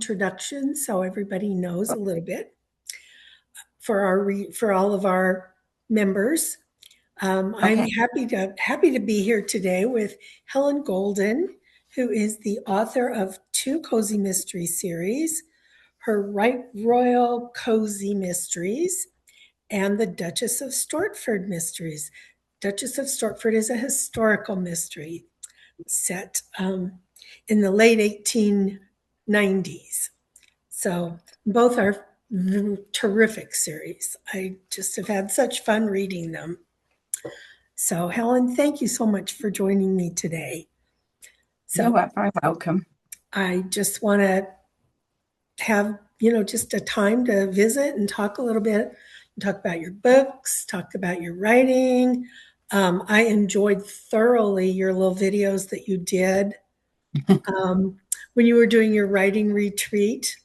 introduction so everybody knows a little bit for all of our members. I'm Okay. happy to be here today with Helen Golden, who is the author of two cozy mystery series, her Right Royal Cozy Mysteries and the Duchess of Stortford Mysteries. Duchess of Stortford is a historical mystery set in the late 1890s. So both are terrific series. I just have had such fun reading them. So Helen, thank you so much for joining me today. You're So very welcome. I just want to have, just a time to visit and talk a little bit, talk about your books, talk about your writing. I enjoyed thoroughly your little videos that you did when you were doing your writing retreat.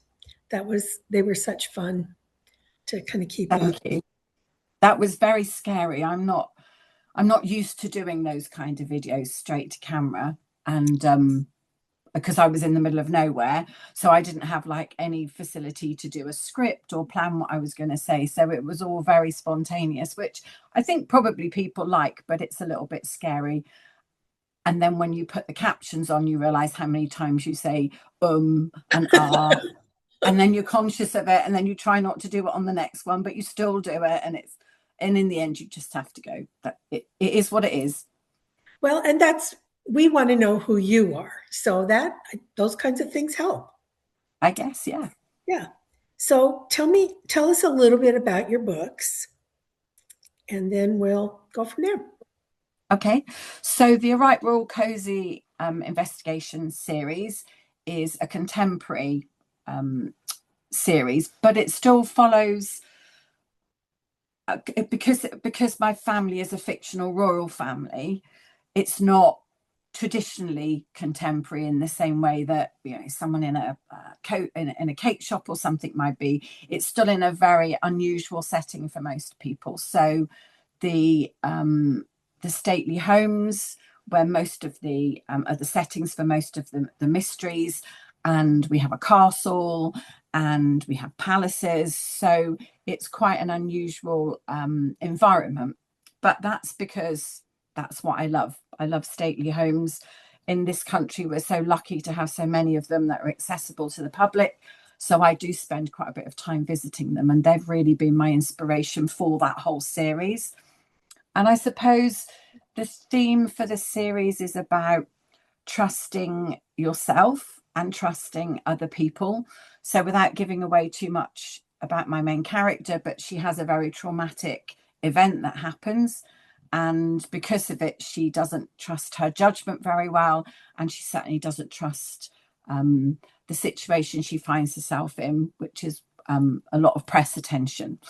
They were such fun to kind of keep up. Thank you. That was very scary. I'm not used to doing those kind of videos straight to camera, and because I was in the middle of nowhere, so I didn't have like any facility to do a script or plan what I was going to say. So it was all very spontaneous, which I think probably people like, but it's a little bit scary. And then when you put the captions on, you realize how many times you say and and then you're conscious of it, and then you try not to do it on the next one, but you still do it, and in the end you just have to go. That it is what it is. Well, and we want to know who you are. So those kinds of things help. I guess, yeah. Yeah. So tell us a little bit about your books, and then we'll go from there. Okay, so the Right Royal Cozy investigation series is a contemporary series, but it still follows because my family is a fictional royal family. It's not traditionally contemporary in the same way that someone in a coat in a cake shop or something might be. It's still in a very unusual setting for most people. So the stately homes where most of the are the settings for most of the mysteries, and we have a castle and we have palaces, so it's quite an unusual environment, but that's because that's what I love stately homes. In this country, we're so lucky to have so many of them that are accessible to the public, so I do spend quite a bit of time visiting them, and they've really been my inspiration for that whole series. And I suppose the theme for the series is about trusting yourself and trusting other people. So, without giving away too much about my main character, but she has a very traumatic event that happens. And because of it, she doesn't trust her judgment very well. And she certainly doesn't trust the situation she finds herself in, which is a lot of press attention,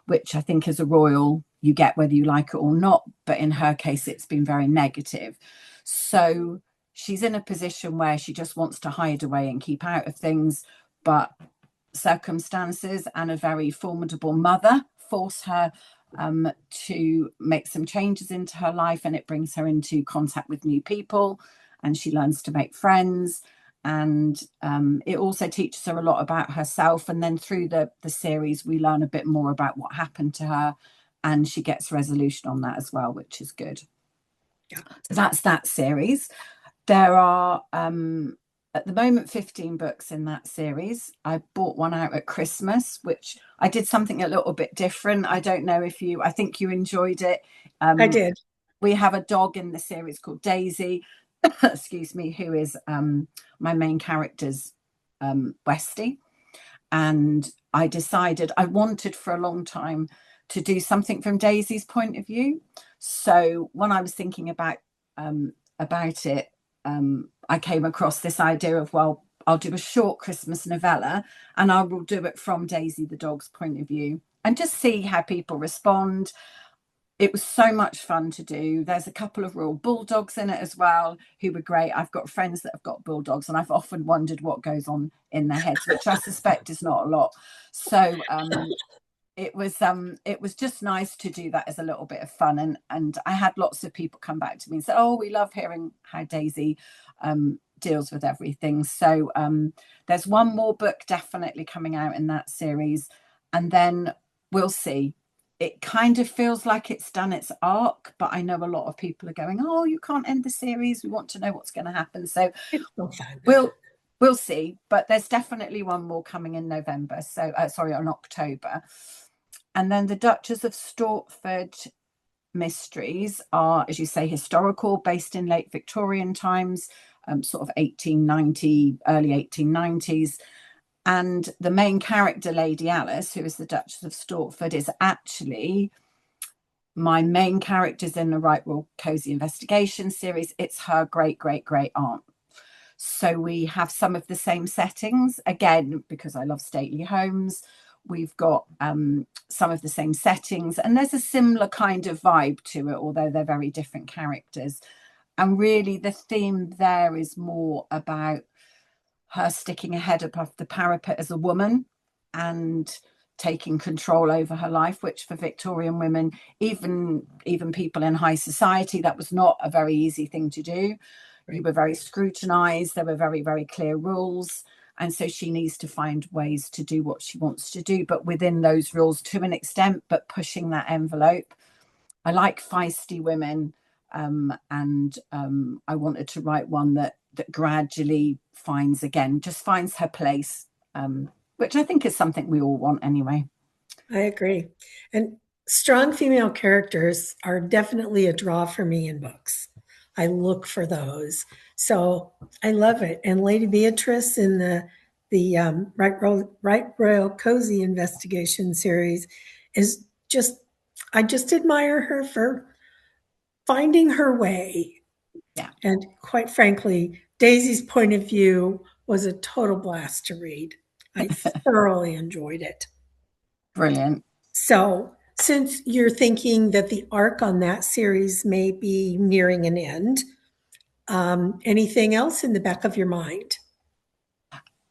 which I think as a royal, you get whether you like it or not. But in her case, it's been very negative. So she's in a position where she just wants to hide away and keep out of things. But circumstances and a very formidable mother force her to make some changes into her life, and it brings her into contact with new people, and she learns to make friends. And it also teaches her a lot about herself. And then through the series, we learn a bit more about what happened to her, and she gets resolution on that as well, which is good. Yeah. So that's that series. There are at the moment 15 books in that series. I bought one out at Christmas, which I did something a little bit different. I don't know if I think you enjoyed it. I did. We have a dog in the series called Daisy, excuse me, who is my main character's Westie. And I decided I wanted for a long time to do something from Daisy's point of view. So when I was thinking about it, I came across this idea of, well, I'll do a short Christmas novella and I will do it from Daisy the dog's point of view and just see how people respond. It was so much fun to do. There's a couple of real bulldogs in it as well, who were great. I've got friends that have got bulldogs, and I've often wondered what goes on in their heads, which I suspect is not a lot. So it was just nice to do that as a little bit of fun. And I had lots of people come back to me and say, oh, we love hearing how Daisy deals with everything. So there's one more book definitely coming out in that series, and then we'll see. It kind of feels like it's done its arc, but I know a lot of people are going, oh, you can't end the series, we want to know what's going to happen. So It's still fun. we'll see, but there's definitely one more coming in November, so sorry, on October. And then the Duchess of Stortford mysteries are, as you say, historical, based in late Victorian times, sort of 1890, early 1890s. And the main character, Lady Alice, who is the Duchess of Stortford, is actually my main characters in the Right Royal Cozy Investigation series. It's her great, great, great aunt. So we have some of the same settings, again, because I love stately homes. We've got some of the same settings, and there's a similar kind of vibe to it, although they're very different characters. And really, the theme there is more about her sticking her head above the parapet as a woman and taking control over her life, which for Victorian women, even people in high society, that was not a very easy thing to do. Right. You were very scrutinized. There were very, very clear rules. And so she needs to find ways to do what she wants to do, but within those rules to an extent, but pushing that envelope. I like feisty women. And I wanted to write one that gradually finds her place, which I think is something we all want anyway. I agree. And strong female characters are definitely a draw for me in books. I look for those. So I love it. And Lady Beatrice in the Right Royal Cozy Investigation series is just, I just admire her for finding her way. Yeah. And quite frankly, Daisy's point of view was a total blast to read. I thoroughly enjoyed it. Brilliant. So, since you're thinking that the arc on that series may be nearing an end, anything else in the back of your mind?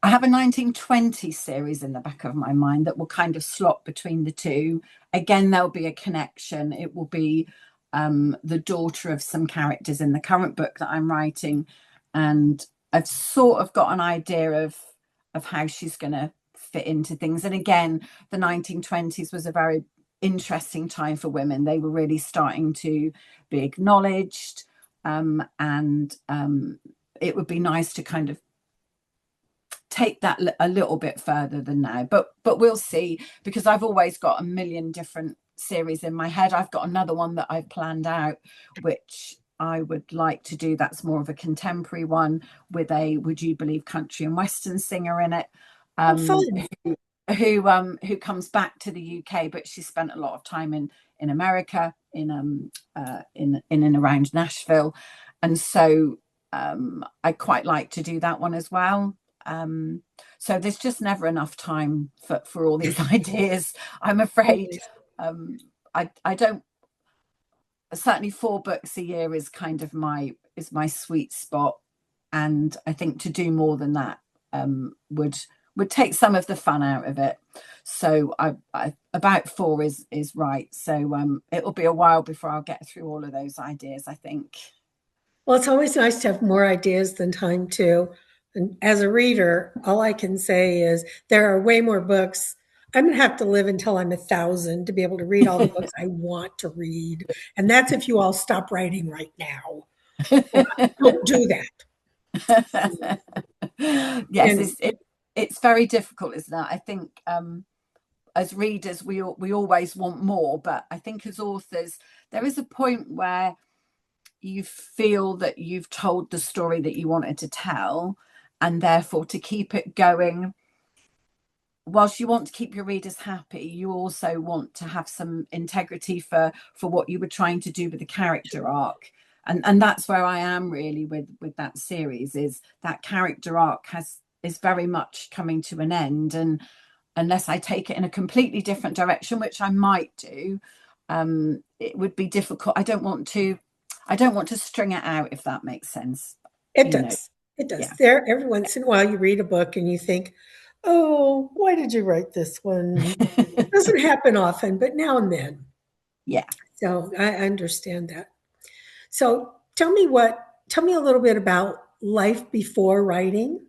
I have a 1920 series in the back of my mind that will kind of slot between the two. Again, there'll be a connection. It will be the daughter of some characters in the current book that I'm writing, and I've sort of got an idea of how she's going to fit into things. And again, the 1920s was a very interesting time for women. They were really starting to be acknowledged, and it would be nice to kind of take that a little bit further than now, but we'll see, because I've always got a million different series in my head. I've got another one that I've planned out, which I would like to do. That's more of a contemporary one with a Would You Believe country and western singer in it, who comes back to the UK, but she spent a lot of time in America, in and around Nashville, and so I quite like to do that one as well. So there's just never enough time for all these ideas, I'm afraid. I don't, certainly 4 books a year is kind of my sweet spot, and I think to do more than that would take some of the fun out of it. So I about 4 is right. So it'll be a while before I'll get through all of those ideas, I think. Well, it's always nice to have more ideas than time too. And as a reader, all I can say is there are way more books. I'm going to have to live until I'm 1,000 to be able to read all the books I want to read. And that's if you all stop writing right now. Don't do that. Yes, it's very difficult, isn't it? I think as readers, we always want more, but I think as authors, there is a point where you feel that you've told the story that you wanted to tell, and therefore to keep it going, whilst you want to keep your readers happy, you also want to have some integrity for what you were trying to do with the character arc. And that's where I am really with that series, is that character arc is very much coming to an end, and unless I take it in a completely different direction, which I might do, it would be difficult. I don't want to string it out, if that makes sense. It does. It does. Yeah. There, every once in a while, you read a book and you think, "Oh, why did you write this one?" It doesn't happen often, but now and then. Yeah. So I understand that. So tell me a little bit about life before writing.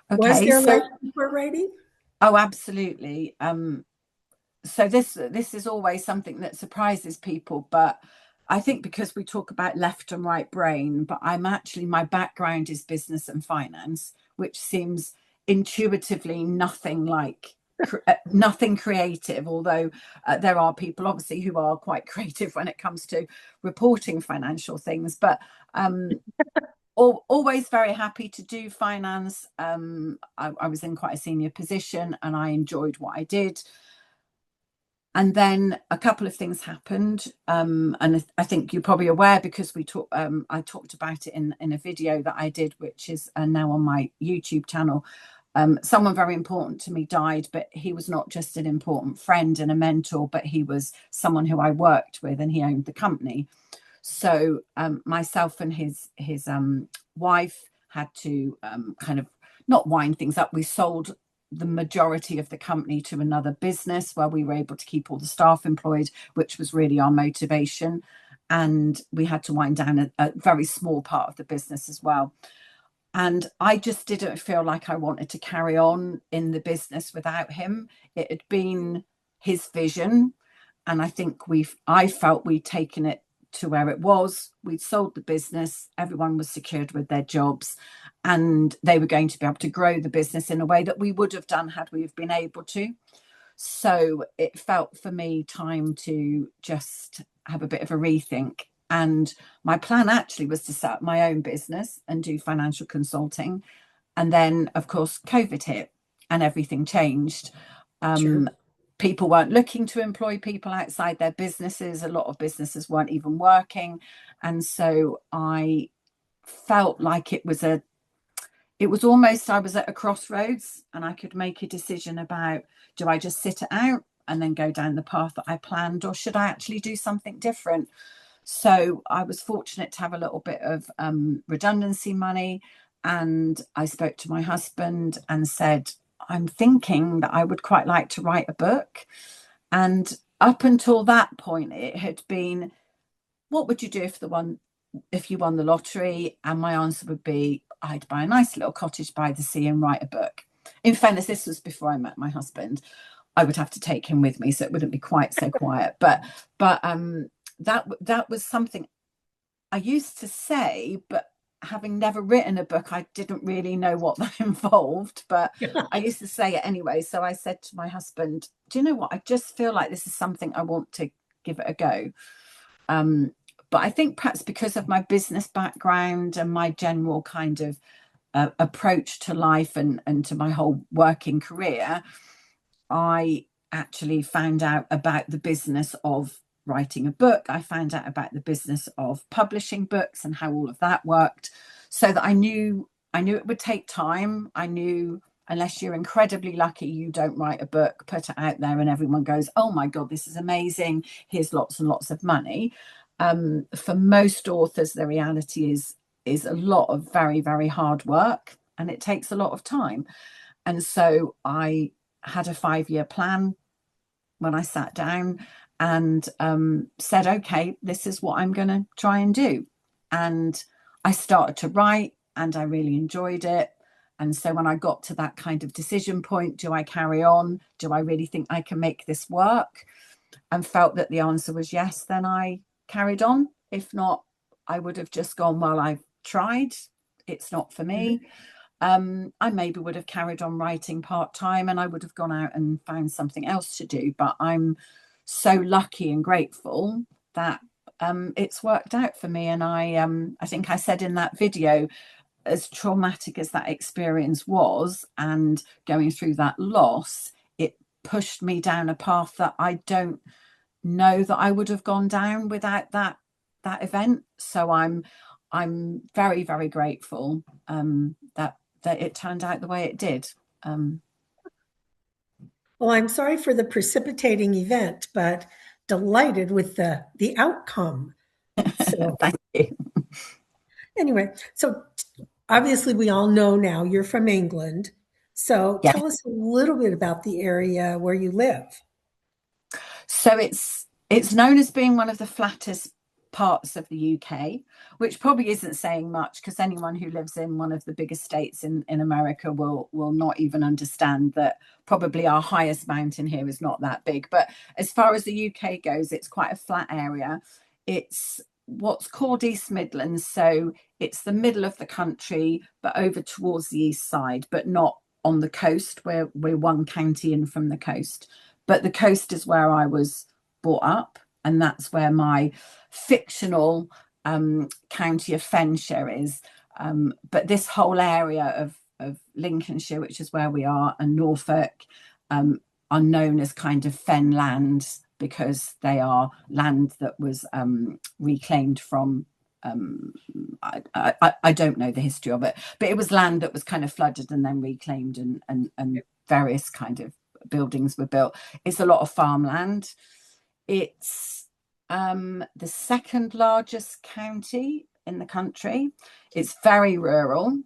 Was Okay, there so life before writing? oh, absolutely. So this is always something that surprises people, but I think because we talk about left and right brain, but I'm actually, my background is business and finance, which seems intuitively nothing like nothing creative, although there are people obviously who are quite creative when it comes to reporting financial things, but um always very happy to do finance. I was in quite a senior position and I enjoyed what I did. And then a couple of things happened, and I think you're probably aware because we talked. I talked about it in a video that I did, which is now on my YouTube channel. Someone very important to me died, but he was not just an important friend and a mentor, but he was someone who I worked with, and he owned the company. So myself and his wife had to kind of not wind things up. We sold the majority of the company to another business where we were able to keep all the staff employed, which was really our motivation. And we had to wind down a very small part of the business as well. And I just didn't feel like I wanted to carry on in the business without him. It had been his vision. And I felt we'd taken it to where it was. We'd sold the business, everyone was secured with their jobs, and they were going to be able to grow the business in a way that we would have done had we have been able to. So it felt for me time to just have a bit of a rethink. And my plan actually was to set up my own business and do financial consulting. And then, of course, COVID hit and everything changed. Sure. Um, People weren't looking to employ people outside their businesses. A lot of businesses weren't even working. And so I felt like it was almost, I was at a crossroads and I could make a decision about, do I just sit it out and then go down the path that I planned, or should I actually do something different? So I was fortunate to have a little bit of redundancy money. And I spoke to my husband and said, I'm thinking that I would quite like to write a book. And up until that point, it had been, what would you do if you won the lottery? And my answer would be, I'd buy a nice little cottage by the sea and write a book. In fairness, this was before I met my husband. I would have to take him with me, so it wouldn't be quite so quiet. But that was something I used to say, but having never written a book, I didn't really know what that involved. But I used to say it anyway. So I said to my husband, "Do you know what? I just feel like this is something I want to give it a go." Um, but I think perhaps because of my business background and my general kind of approach to life and to my whole working career, I actually found out about the business of writing a book. I found out about the business of publishing books and how all of that worked, so that I knew it would take time. I knew unless you're incredibly lucky, you don't write a book, put it out there, and everyone goes, "Oh my God, this is amazing. Here's lots and lots of money." For most authors, the reality is a lot of very, very hard work, and it takes a lot of time. And so I had a 5-year plan when I sat down and said, okay, this is what I'm going to try and do. And I started to write and I really enjoyed it. And so when I got to that kind of decision point, do I carry on? Do I really think I can make this work? And felt that the answer was yes, then I carried on. If not, I would have just gone, well, I've tried. It's not for me. I maybe would have carried on writing part time and I would have gone out and found something else to do. But I'm so lucky and grateful that it's worked out for me. And I think I said in that video, as traumatic as that experience was and going through that loss, it pushed me down a path that I don't know that I would have gone down without that event. So I'm very, very grateful that it turned out the way it did. Um, Well, I'm sorry for the precipitating event, but delighted with the outcome. So Thank you. anyway, so obviously we all know now you're from England. So Yeah. tell us a little bit about the area where you live. So it's known as being one of the flattest parts of the UK, which probably isn't saying much because anyone who lives in one of the biggest states in America will not even understand that probably our highest mountain here is not that big. But as far as the UK goes, it's quite a flat area. It's what's called East Midlands. So it's the middle of the country, but over towards the east side, but not on the coast. We're one county in from the coast. But the coast is where I was brought up, and that's where my fictional county of Fenshire is. But this whole area of Lincolnshire, which is where we are, and Norfolk, are known as kind of fen lands because they are land that was reclaimed from I don't know the history of it, but it was land that was kind of flooded and then reclaimed, and various kind of buildings were built. It's a lot of farmland. It's the second largest county in the country. It's very rural.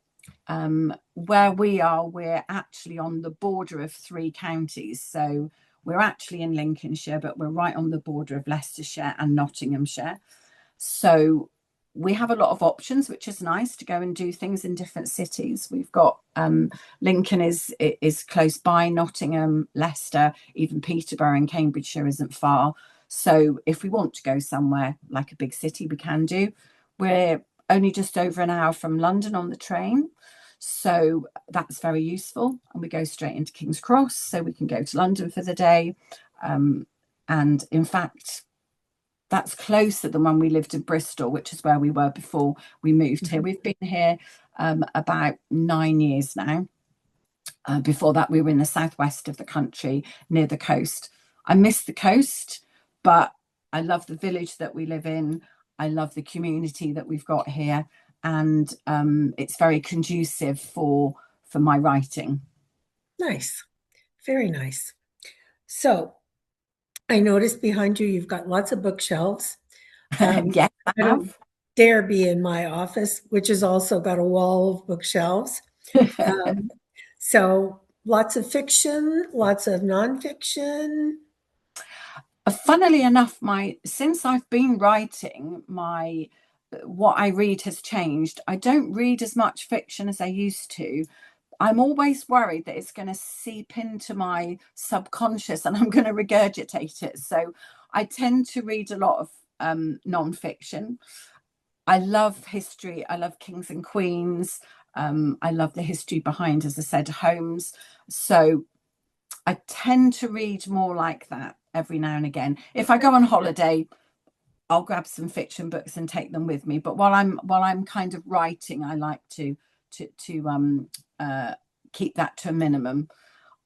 Where we are, we're actually on the border of 3 counties. So we're actually in Lincolnshire, but we're right on the border of Leicestershire and Nottinghamshire. So we have a lot of options, which is nice to go and do things in different cities. We've got Lincoln is close by, Nottingham, Leicester, even Peterborough and Cambridgeshire isn't far. So if we want to go somewhere like a big city, we can do. We're only just over an hour from London on the train. So that's very useful. And we go straight into King's Cross, so we can go to London for the day. And in fact, that's closer than when we lived in Bristol, which is where we were before we moved here. We've been here about 9 years now. Before that, we were in the southwest of the country near the coast. I miss the coast, but I love the village that we live in. I love the community that we've got here. And it's very conducive for my writing. Nice. Very nice. So I noticed behind you, you've got lots of bookshelves. Yes, I I don't have. dare be in my office, which has also got a wall of bookshelves. Um, so lots of fiction, lots of nonfiction. Funnily enough, since I've been writing, what I read has changed. I don't read as much fiction as I used to. I'm always worried that it's going to seep into my subconscious and I'm going to regurgitate it. So I tend to read a lot of non-fiction. I love history. I love kings and queens. I love the history behind, as I said, homes. So I tend to read more like that every now and again. If I go on holiday, I'll grab some fiction books and take them with me. But while I'm kind of writing, I like to keep that to a minimum.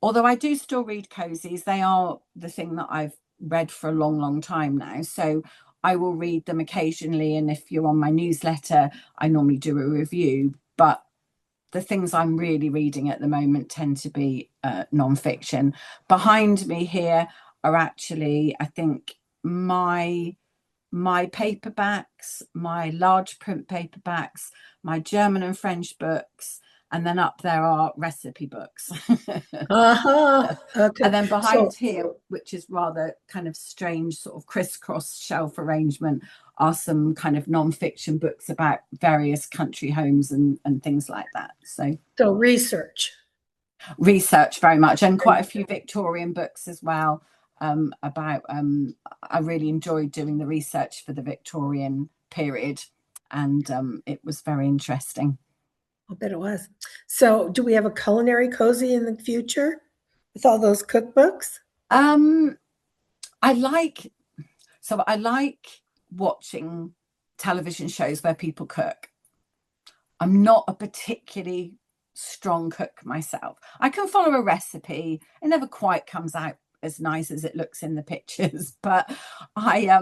Although I do still read Cozies, they are the thing that I've read for a long, long time now. So I will read them occasionally. And if you're on my newsletter, I normally do a review. But the things I'm really reading at the moment tend to be non-fiction. Behind me here are actually, I think, my paperbacks, my large print paperbacks, my German and French books, and then up there are recipe books. Uh-huh. And Okay. then behind So, here, which is rather kind of strange, sort of crisscross shelf arrangement, are some kind of non-fiction books about various country homes and things like that. So so research. research very much, and quite a few Victorian books as well. About I really enjoyed doing the research for the Victorian period, and it was very interesting. I bet it was. So do we have a culinary cozy in the future with all those cookbooks? Um, I like I like watching television shows where people cook. I'm not a particularly strong cook myself. I can follow a recipe. It never quite comes out as nice as it looks in the pictures, but I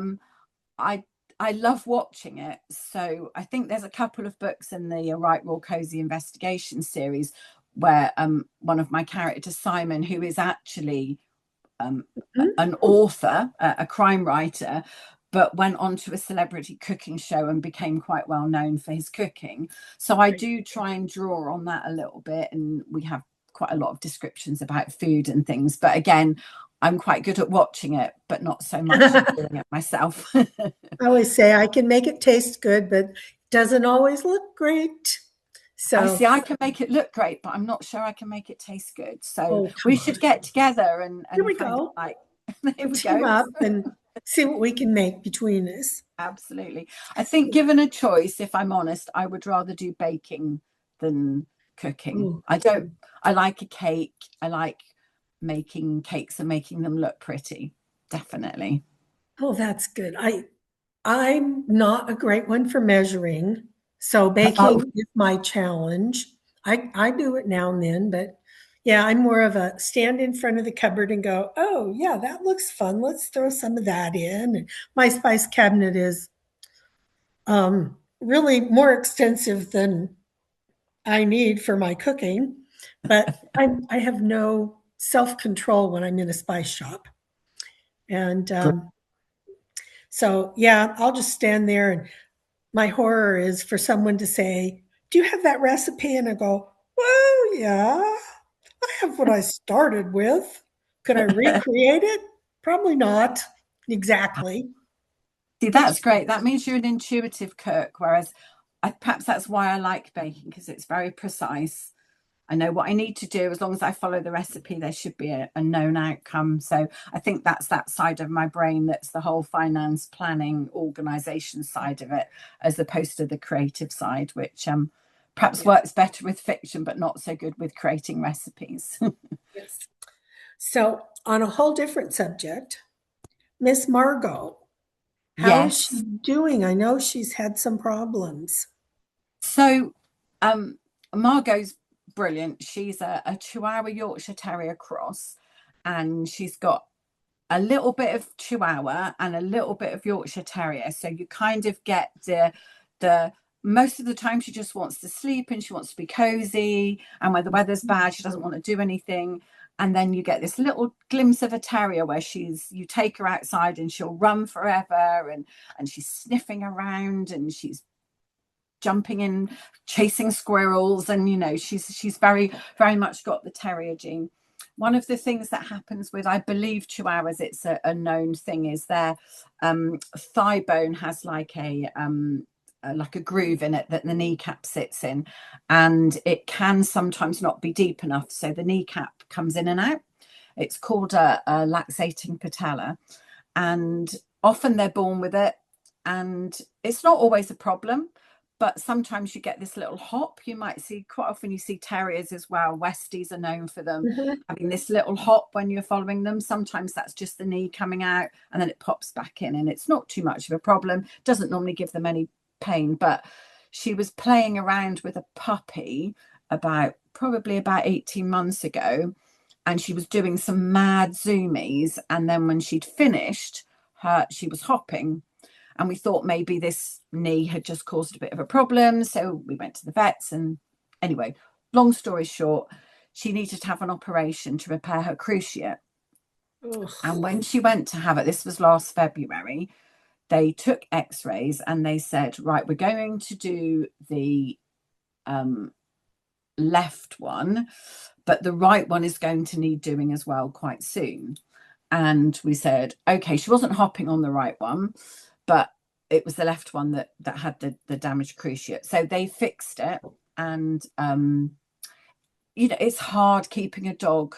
I I love watching it. So I think there's a couple of books in the Right Royal Cozy Investigation series where one of my characters, Simon, who is actually Mhm. an author, a crime writer, but went on to a celebrity cooking show and became quite well known for his cooking. So I Right. do try and draw on that a little bit, and we have quite a lot of descriptions about food and things. But again, I'm quite good at watching it, but not so much at doing it myself. I always say I can make it taste good, but it doesn't always look great. I So, see, I can make it look great, but I'm not sure I can make it taste good. So oh, we come should on. get together and Here we kind of go. like, there We'll we team go. up and see what we can make between us. Absolutely. I think given a choice, if I'm honest, I would rather do baking than cooking. Oh, I like a cake. I like making cakes and making them look pretty. Definitely. oh, that's good. I'm not a great one for measuring, so Oh, baking is my challenge. I do it now and then, but yeah, I'm more of a stand in front of the cupboard and go, oh yeah, that looks fun. Let's throw some of that in. And my spice cabinet is really more extensive than I need for my cooking, but I have no self control when I'm in a spice shop, and so yeah, I'll just stand there and my horror is for someone to say, do you have that recipe? And I go, well, yeah, I have what I started with. Could I recreate it? Probably not exactly. see, that's great. That means you're an intuitive cook, whereas perhaps that's why I like baking because it's very precise. I know what I need to do. As long as I follow the recipe, there should be a known outcome. So I think that's that side of my brain that's the whole finance, planning, organization side of it, as opposed to the creative side, which perhaps Yeah. works better with fiction, but not so good with creating recipes. Yes. So, on a whole different subject, Miss Margot, how is she Yes. doing? I know she's had some problems. So Margot's brilliant. She's a Chihuahua Yorkshire Terrier cross, and she's got a little bit of Chihuahua and a little bit of Yorkshire Terrier. So you kind of get the most of the time she just wants to sleep and she wants to be cozy. And when the weather's bad, she doesn't want to do anything. And then you get this little glimpse of a terrier where you take her outside and she'll run forever and she's sniffing around and she's jumping in, chasing squirrels, and she's very much got the terrier gene. One of the things that happens with, I believe, chihuahuas, it's a known thing, is their thigh bone has like a groove in it that the kneecap sits in, and it can sometimes not be deep enough, so the kneecap comes in and out. It's called a laxating patella, and often they're born with it, and it's not always a problem, but sometimes you get this little hop. You might see, quite often you see terriers as well, Westies are known for them Mhm. having this little hop when you're following them. Sometimes that's just the knee coming out and then it pops back in, and it's not too much of a problem, doesn't normally give them any pain. But she was playing around with a puppy probably about 18 months ago, and she was doing some mad zoomies, and then when she'd finished she was hopping, and we thought maybe this knee had just caused a bit of a problem. So we went to the vets, and anyway, long story short, she needed to have an operation to repair her cruciate. Ugh. And when she went to have it, this was last February, they took x-rays and they said, right, we're going to do the left one, but the right one is going to need doing as well quite soon. And we said, okay, she wasn't hopping on the right one, but it was the left one that had the damaged cruciate. So they fixed it. And it's hard keeping a dog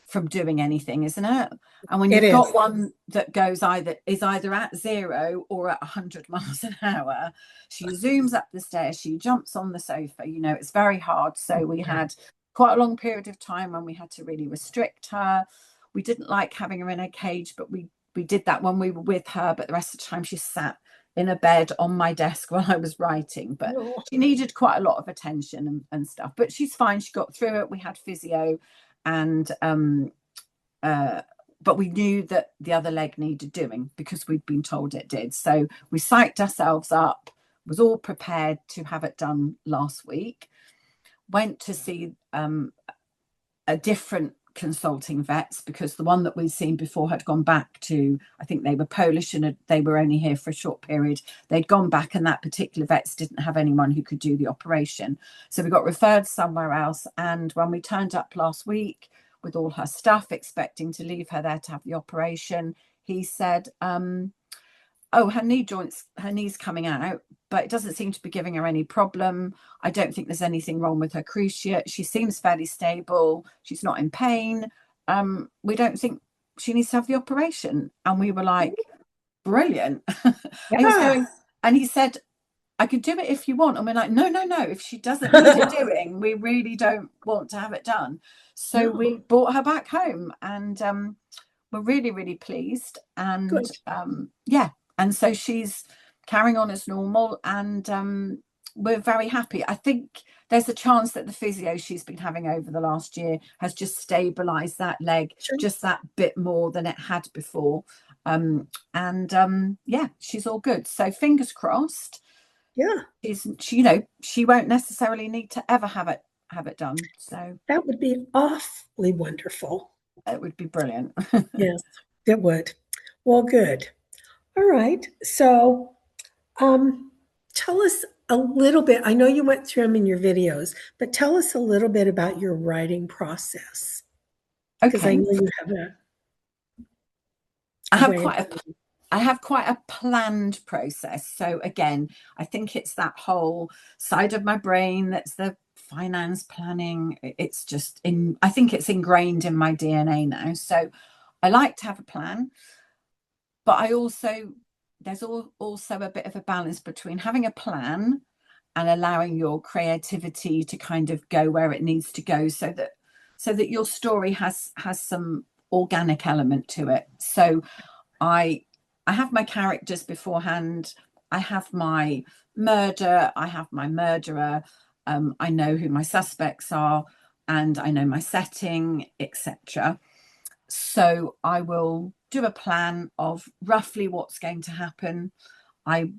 from doing anything, isn't it? And when It you've is. got one that is either at 0 or at 100 miles an hour, she zooms up the stairs, she jumps on the sofa, it's very hard. So we had quite a long period of time when we had to really restrict her. We didn't like having her in a cage, but we did that when we were with her, but the rest of the time she sat in a bed on my desk while I was writing. But Oh, she needed quite a lot of attention and stuff, but she's fine. She got through it. We had physio, and but we knew that the other leg needed doing because we'd been told it did. So we psyched ourselves up, was all prepared to have it done last week. Went to see a different consulting vets because the one that we'd seen before had gone back to, I think they were Polish and they were only here for a short period. They'd gone back, and that particular vets didn't have anyone who could do the operation. So we got referred somewhere else. And when we turned up last week, with all her stuff, expecting to leave her there to have the operation, he said, oh, her knee's coming out, but it doesn't seem to be giving her any problem. I don't think there's anything wrong with her cruciate. She seems fairly stable. She's not in pain. We don't think she needs to have the operation. And we were like, brilliant. And he was Yeah. going, and he said, I could do it if you want. And we're like, no, no, no. If she doesn't need it doing, we really don't want to have it done. So No. we brought her back home, and we're really, really pleased. And Good. yeah, and so she's carrying on as normal, and we're very happy. I think there's a chance that the physio she's been having over the last year has just stabilized that leg Sure. just that bit more than it had before. Yeah, she's all good. So fingers crossed. Yeah. She won't necessarily need to ever have it done. So That would be awfully wonderful. it would be brilliant. Yes, it would. Well, good. All right. So, tell us a little bit. I know you went through them in your videos, but tell us a little bit about your writing process because I Okay. know you have I a have way of quite a I have quite a planned process. So again, I think it's that whole side of my brain that's the finance planning. It's just I think it's ingrained in my DNA now. So I like to have a plan, but there's also a bit of a balance between having a plan and allowing your creativity to kind of go where it needs to go, so that your story has some organic element to it. So I I have my characters beforehand. I have my murder. I have my murderer. I know who my suspects are, and I know my setting, etc. So I will do a plan of roughly what's going to happen. I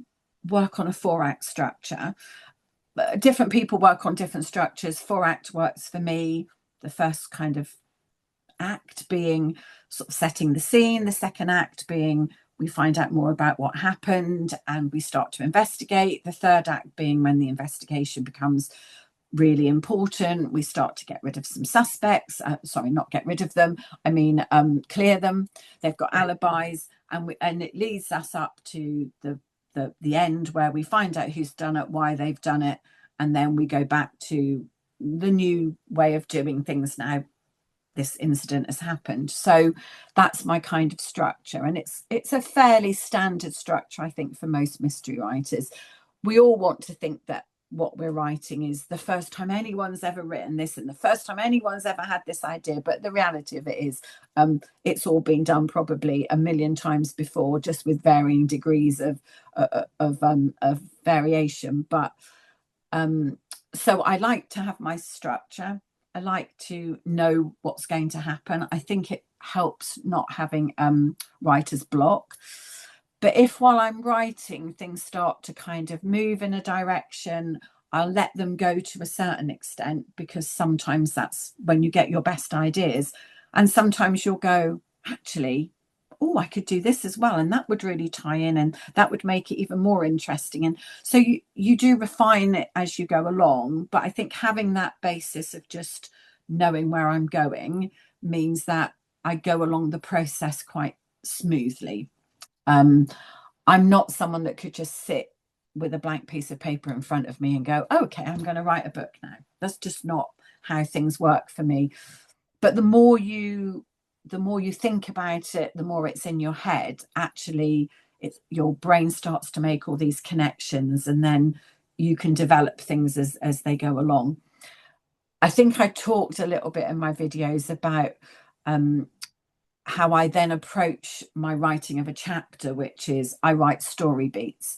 work on a 4-act structure. Different people work on different structures. 4-act works for me. The first kind of act being sort of setting the scene, the second act being we find out more about what happened and we start to investigate, the third act being when the investigation becomes really important, we start to get rid of some suspects, sorry, not get rid of them, I mean clear them, they've got right. alibis, and it leads us up to the end where we find out who's done it, why they've done it, and then we go back to the new way of doing things now this incident has happened. So that's my kind of structure, and it's a fairly standard structure, I think, for most mystery writers. We all want to think that what we're writing is the first time anyone's ever written this and the first time anyone's ever had this idea, but the reality of it is it's all been done probably a million times before, just with varying degrees of variation. But so I like to have my structure. I like to know what's going to happen. I think it helps not having writer's block. But if while I'm writing, things start to kind of move in a direction, I'll let them go to a certain extent, because sometimes that's when you get your best ideas. And sometimes you'll go, actually, oh, I could do this as well, and that would really tie in, and that would make it even more interesting. And so you do refine it as you go along, but I think having that basis of just knowing where I'm going means that I go along the process quite smoothly. I'm not someone that could just sit with a blank piece of paper in front of me and go, oh, okay, I'm going to write a book now. That's just not how things work for me. But the more you think about it, the more it's in your head. Actually, your brain starts to make all these connections, and then you can develop things as they go along. I think I talked a little bit in my videos about how I then approach my writing of a chapter, which is I write story beats.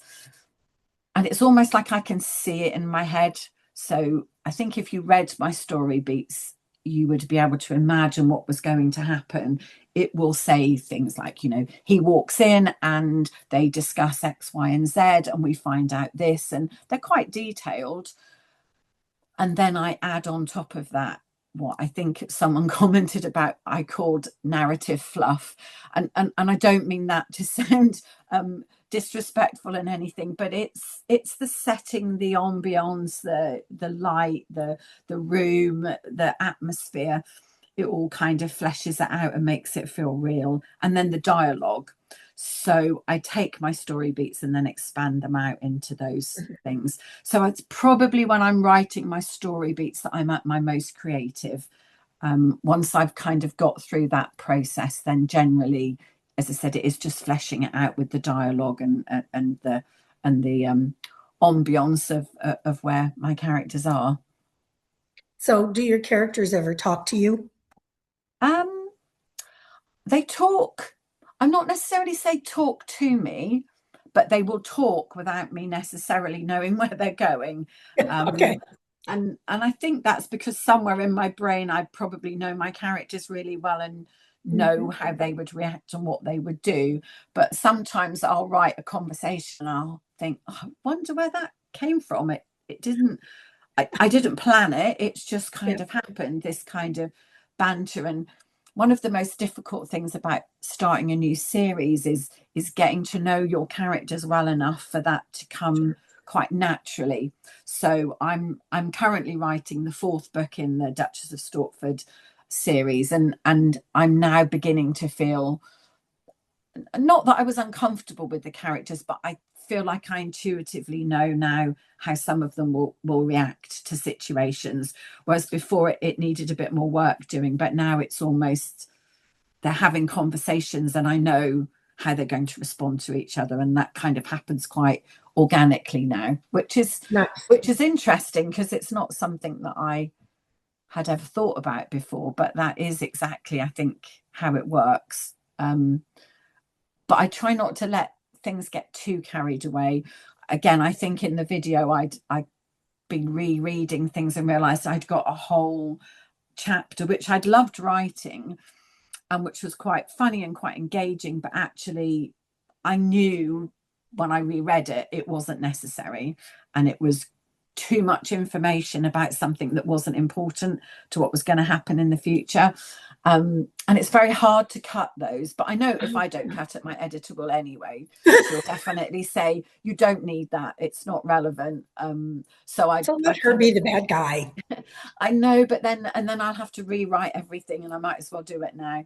And it's almost like I can see it in my head. So I think if you read my story beats, you would be able to imagine what was going to happen. It will say things like, he walks in and they discuss X, Y, and Z, and we find out this, and they're quite detailed. And then I add on top of that what I think someone commented about, I called narrative fluff. And I don't mean that to sound disrespectful in anything, but it's the setting, the ambience, the light, the room, the atmosphere. it all kind of fleshes it out and makes it feel real. And then the dialogue. So I take my story beats and then expand them out into those things. So it's probably when I'm writing my story beats that I'm at my most creative. Once I've kind of got through that process, then generally, as I said, it is just fleshing it out with the dialogue and the ambiance of where my characters are. So, do your characters ever talk to you? Um, they talk. I'm not necessarily say talk to me, but they will talk without me necessarily knowing where they're going. Okay. And I think that's because somewhere in my brain I probably know my characters really well and know Mhm. how they would react and what they would do. But sometimes I'll write a conversation and I'll think, oh, I wonder where that came from. It didn't. I didn't plan it. It's just Yeah. kind of happened. This kind of banter. And one of the most difficult things about starting a new series is getting to know your characters well enough for that to come Sure. quite naturally. So I'm currently writing the fourth book in the Duchess of Stortford series, and I'm now beginning to feel, not that I was uncomfortable with the characters, but I feel like I intuitively know now how some of them will react to situations. Whereas before it needed a bit more work doing, but now it's almost they're having conversations and I know how they're going to respond to each other. And that kind of happens quite organically now, Nice. which is interesting because it's not something that I had ever thought about before, but that is exactly, I think, how it works. But I try not to let things get too carried away. Again, I think in the video I'd been rereading things and realized I'd got a whole chapter which I'd loved writing and which was quite funny and quite engaging, but actually I knew when I reread it, it wasn't necessary and it was too much information about something that wasn't important to what was going to happen in the future. And it's very hard to cut those, but I know if I don't cut it, my editor will anyway. She'll definitely say, you don't need that. It's not relevant. So So I let her kind be of, the bad guy. I know, but then I'll have to rewrite everything and I might as well do it now.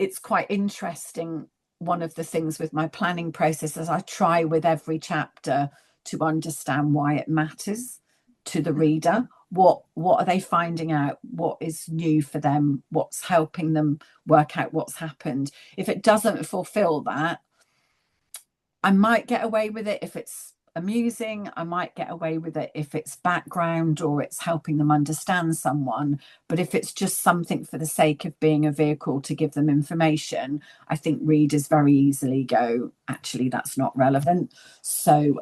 It's quite interesting. One of the things with my planning process is I try with every chapter to understand why it matters to the reader. What are they finding out? What is new for them? What's helping them work out what's happened? If it doesn't fulfill that, I might get away with it if it's amusing. I might get away with it if it's background or it's helping them understand someone. But if it's just something for the sake of being a vehicle to give them information, I think readers very easily go, actually, that's not relevant. So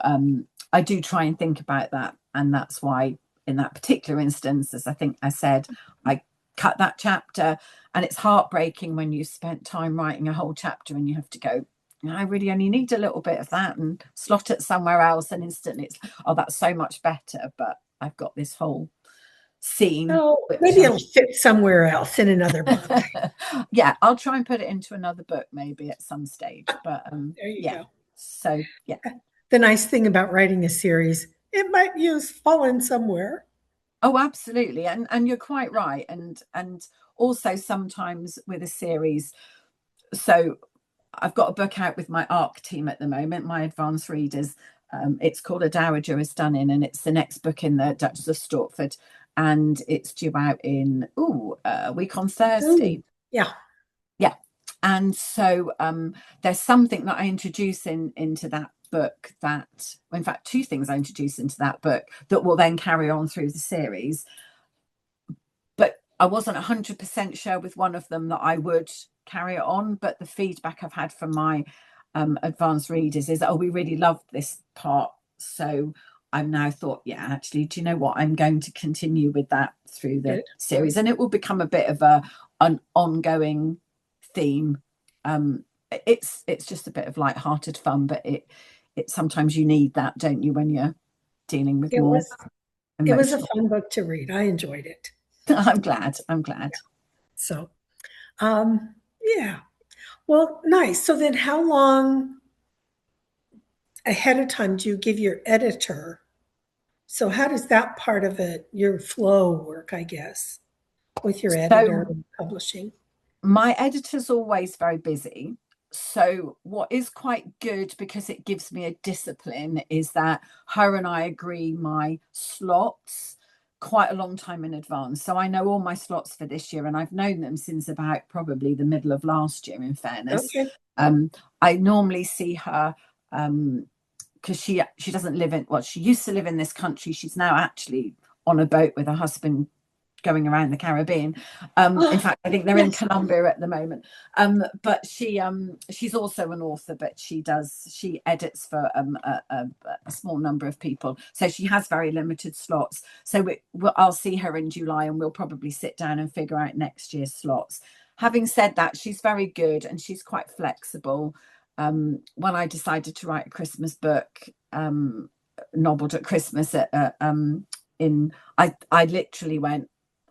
I do try and think about that. And that's why, in that particular instance, as I think I said, I cut that chapter. And it's heartbreaking when you spent time writing a whole chapter and you have to go, I really only need a little bit of that and slot it somewhere else. And instantly it's, oh, that's so much better. But I've got this whole scene, Oh, which maybe it'll fit somewhere else in another book. yeah, I'll try and put it into another book maybe at some stage. But There you yeah, go. so yeah. The nice thing about writing a series, it might use fallen somewhere. Oh, absolutely. And you're quite right. And also sometimes with a series, so I've got a book out with my ARC team at the moment, my advanced readers. It's called A Dowager is Done In, and it's the next book in the Duchess of Stortford. And it's due out in a week on Thursday. Ooh, yeah, Yeah. And so there's something that I introduce into that book that, well, in fact, two things I introduce into that book that will then carry on through the series. But I wasn't 100% sure with one of them that I would carry it on. But the feedback I've had from my advanced readers is, oh, we really loved this part. So I've now thought, yeah, actually, do you know what? I'm going to continue with that through the good. series, and it will become a bit of an ongoing theme. It's just a bit of light-hearted fun, but it sometimes you need that, don't you, when you're dealing with It more was it was a emotional. fun book to read. I enjoyed it. I'm glad. I'm glad. So, yeah. Well, nice. So then how long ahead of time do you give your editor? So how does that part of it, your flow work, I guess? with your editor So and publishing? my editor's always very busy. So what is quite good, because it gives me a discipline, is that her and I agree my slots quite a long time in advance. So I know all my slots for this year, and I've known them since about probably the middle of last year, in fairness. Okay. um, I normally see her, because she doesn't live in, well, she used to live in this country. She's now actually on a boat with her husband going around the Caribbean. In Oh, fact, I think they're in yes. Colombia at the moment. But she's also an author, but she edits for a small number of people. So she has very limited slots. So I'll see her in July, and we'll probably sit down and figure out next year's slots. Having said that, she's very good and she's quite flexible. When I decided to write a Christmas book, nobbled at Christmas, I literally went,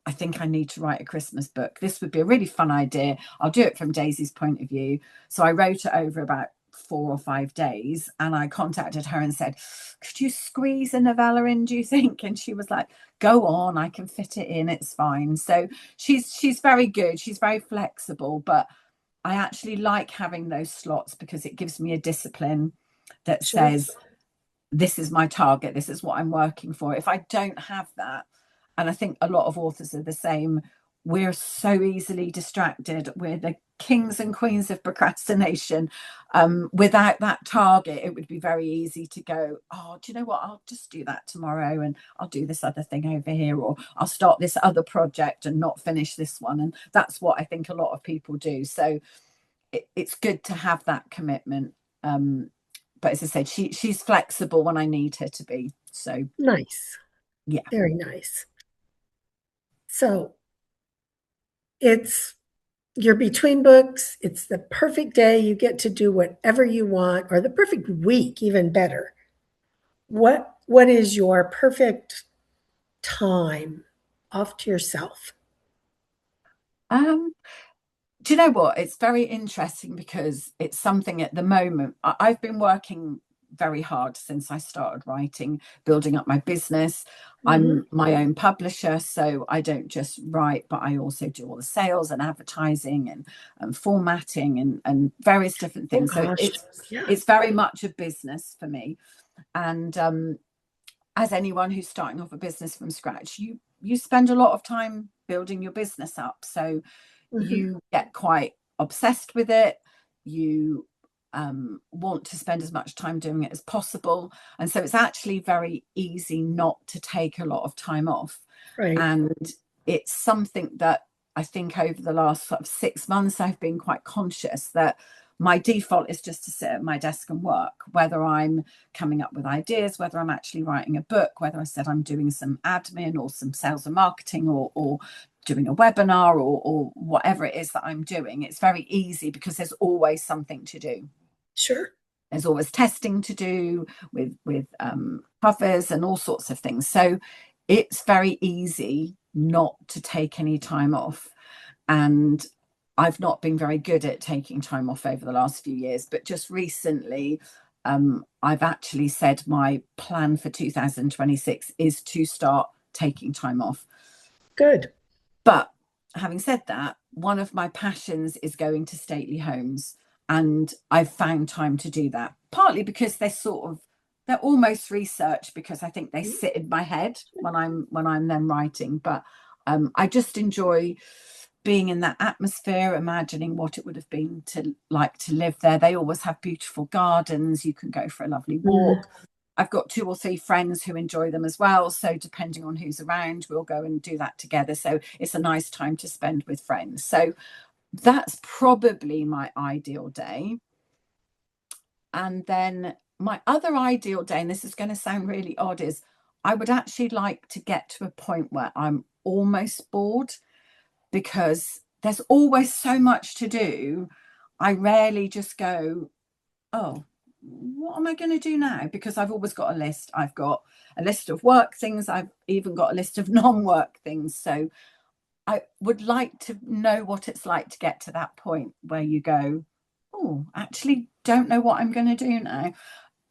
I think I need to write a Christmas book. This would be a really fun idea. I'll do it from Daisy's point of view. So I wrote it over about 4 or 5 days, and I contacted her and said, could you squeeze a novella in, do you think? And she was like, go on, I can fit it in, it's fine. So she's very good. She's very flexible, but I actually like having those slots because it gives me a discipline that Sure. says, this is my target, this is what I'm working for. If I don't have that, and I think a lot of authors are the same, we're so easily distracted. We're the kings and queens of procrastination. Without that target, it would be very easy to go, oh, do you know what, I'll just do that tomorrow, and I'll do this other thing over here, or I'll start this other project and not finish this one. And that's what I think a lot of people do. So it's good to have that commitment. But as I said, she's flexible when I need her to be. So Nice. yeah. Very nice. So it's you're between books. It's the perfect day. You get to do whatever you want, or the perfect week, even better. What is your perfect time off to yourself? Um, do you know what? It's very interesting because it's something at the moment. I've been working very hard since I started writing, building up my business. Hmm. I'm my own publisher, so I don't just write, but I also do all the sales and advertising and formatting and various different Oh things. So gosh, it's yeah, it's very much a business for me. And as anyone who's starting off a business from scratch, you spend a lot of time building your business up. So hmm, you get quite obsessed with it. You want to spend as much time doing it as possible. And so it's actually very easy not to take a lot of time off. right, And it's something that I think over the last sort of 6 months, I've been quite conscious that my default is just to sit at my desk and work, whether I'm coming up with ideas, whether I'm actually writing a book, whether I said I'm doing some admin or some sales and marketing, or doing a webinar, or whatever it is that I'm doing. It's very easy because there's always something to do. sure, There's always testing to do with covers and all sorts of things. So it's very easy not to take any time off. And I've not been very good at taking time off over the last few years, but just recently, I've actually said my plan for 2026 is to start taking time off. good. But having said that, one of my passions is going to stately homes, and I've found time to do that. Partly because they're almost research, because I think they sit in my head when I'm then writing. But I just enjoy being in that atmosphere, imagining what it would have been to like to live there. They always have beautiful gardens. You can go for a lovely Mm, walk. I've got 2 or 3 friends who enjoy them as well. So depending on who's around, we'll go and do that together. So it's a nice time to spend with friends. So that's probably my ideal day. And then my other ideal day, and this is going to sound really odd, is I would actually like to get to a point where I'm almost bored, because there's always so much to do. I rarely just go, oh, what am I going to do now? Because I've always got a list. I've got a list of work things. I've even got a list of non-work things. So I would like to know what it's like to get to that point where you go, oh, actually don't know what I'm going to do now.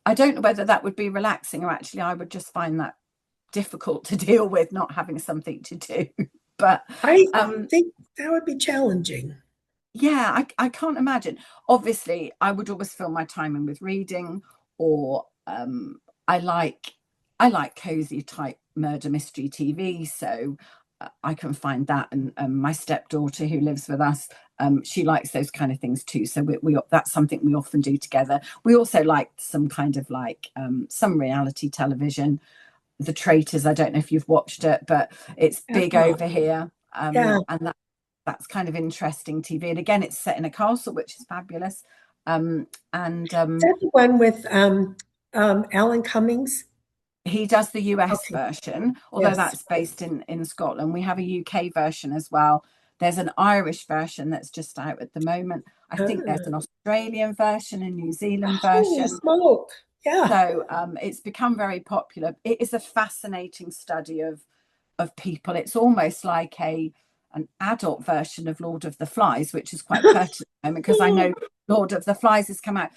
I don't know whether that would be relaxing, or actually I would just find that difficult to deal with, not having something to do. But I um, think that would be challenging. yeah, I can't imagine. Obviously, I would always fill my time in with reading, or I like I like cozy type murder mystery TV, so I can find that. And my stepdaughter, who lives with us, she likes those kind of things too. So we that's something we often do together. We also like some kind of like some reality television. The Traitors. I don't know if you've watched it, but it's big Oh, over here, yeah. and that's kind of interesting TV. And again, it's set in a castle, which is fabulous. And Is that the one with Alan Cummings? he does the US Okay. version, although Yes. that's based in Scotland. We have a UK version as well. There's an Irish version that's just out at the moment. I think there's Ah. an Australian version, a New Zealand Holy version. smoke. Yeah. So it's become very popular. It is a fascinating study of people. It's almost like a an adult version of Lord of the Flies, which is quite pertinent because I know Lord of the Flies has come out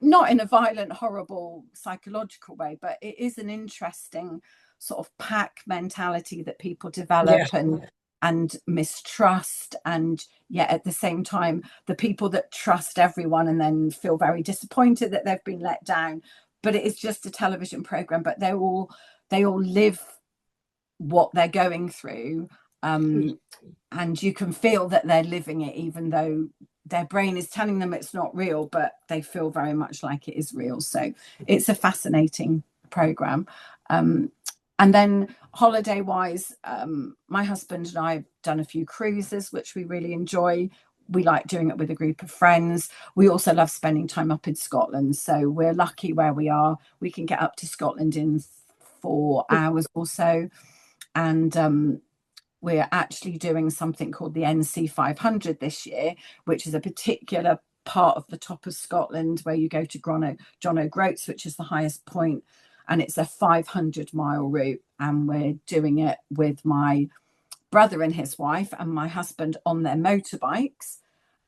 not in a violent, horrible, psychological way, but it is an interesting sort of pack mentality that people Yeah. develop and mistrust, and yet at the same time the people that trust everyone and then feel very disappointed that they've been let down. But it is just a television program, but they all live what they're going through, and you can feel that they're living it even though their brain is telling them it's not real, but they feel very much like it is real. So it's a fascinating program. And then holiday wise, my husband and I have done a few cruises which we really enjoy. We like doing it with a group of friends. We also love spending time up in Scotland, so we're lucky where we are. We can get up to Scotland in 4 hours or so. And we're actually doing something called the NC 500 this year, which is a particular part of the top of Scotland where you go to John O'Groats, which is the highest point, and it's a 500-mile route. And we're doing it with my brother and his wife and my husband on their motorbikes,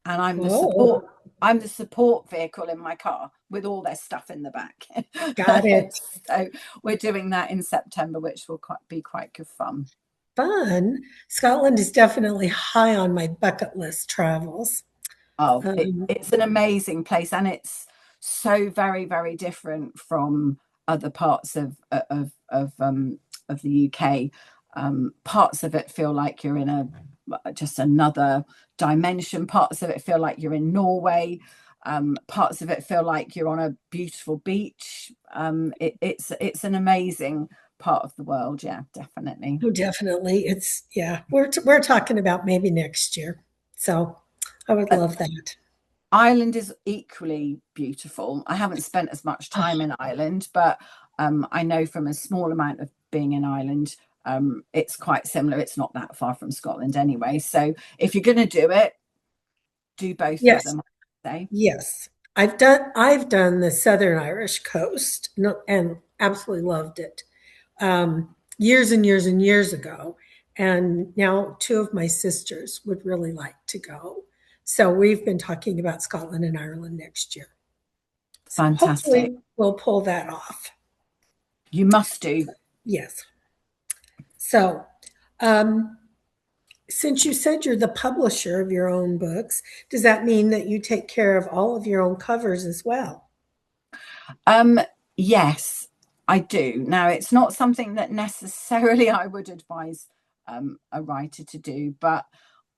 and Oh, I'm the support vehicle in my car with all their stuff in the back. got it. So we're doing that in September, which will be quite good fun. Fun. Scotland is definitely high on my bucket list travels. Oh, Um, it's an amazing place, and it's so very, very different from other parts of the UK. Parts of it feel like you're in a just another dimension. Parts of it feel like you're in Norway. Parts of it feel like you're on a beautiful beach. It's an amazing part of the world. Yeah, definitely. oh, definitely. It's yeah. We're talking about maybe next year. So I would Uh, love that. Ireland is equally beautiful. I haven't spent as much Oh, time in Ireland, but I know from a small amount of being in Ireland, it's quite similar. It's not that far from Scotland anyway. So if you're going to do it, do both of yes, them, I say. yes. I've done the Southern Irish coast, no, and absolutely loved it. Years and years and years ago. And now two of my sisters would really like to go. So we've been talking about Scotland and Ireland next year. So Fantastic. hopefully we'll pull that off. You must do. Yes. So, um, since you said you're the publisher of your own books, does that mean that you take care of all of your own covers as well? Um, yes, I do. Now, it's not something that necessarily I would advise a writer to do, but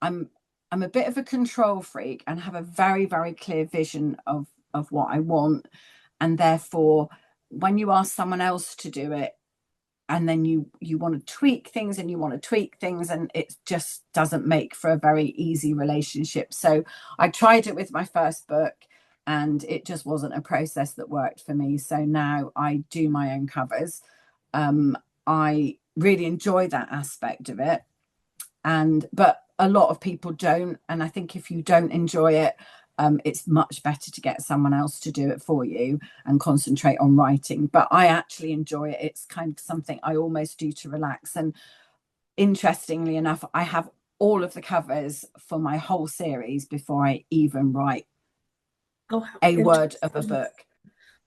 I'm I'm a bit of a control freak and have a very, very clear vision of what I want. And therefore, when you ask someone else to do it, and then you want to tweak things and you want to tweak things, and it just doesn't make for a very easy relationship. So I tried it with my first book, and it just wasn't a process that worked for me. So now I do my own covers. I really enjoy that aspect of it, and but a lot of people don't. And I think if you don't enjoy it, it's much better to get someone else to do it for you and concentrate on writing. But I actually enjoy it. It's kind of something I almost do to relax. And interestingly enough, I have all of the covers for my whole series before I even write Oh, how a word of a interesting. book.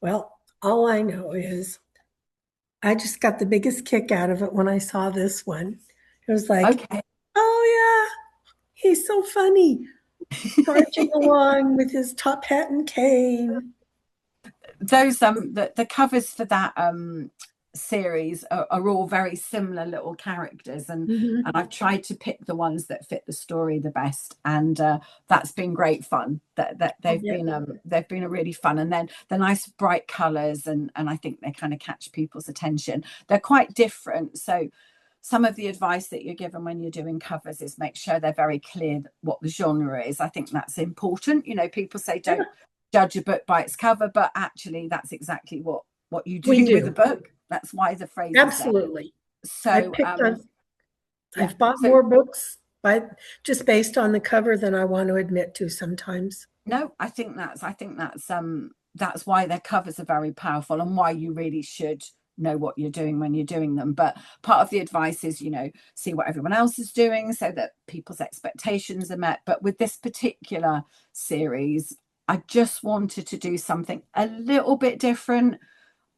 Well, all I know is I just got the biggest kick out of it when I saw this one. It was like, Okay. Oh yeah, he's so funny, marching along with his top hat and cane. Those the covers for that series are all very similar little characters, and Hmm. I've tried to pick the ones that fit the story the best, and that's been great fun. That Oh they've yeah, been a really fun, and then the nice bright colors, and I think they kind of catch people's attention. They're quite different, so some of the advice that you're given when you're doing covers is make sure they're very clear what the genre is. I think that's important. You know, people say yeah. don't judge a book by its cover, but actually that's exactly what you We do with a do, book. That's why the phrase is there. absolutely. I've So picked on, yeah. I've bought So more books by just based on the cover than I want to admit to sometimes. no, that's why their covers are very powerful and why you really should know what you're doing when you're doing them. But part of the advice is, see what everyone else is doing so that people's expectations are met. But with this particular series, I just wanted to do something a little bit different.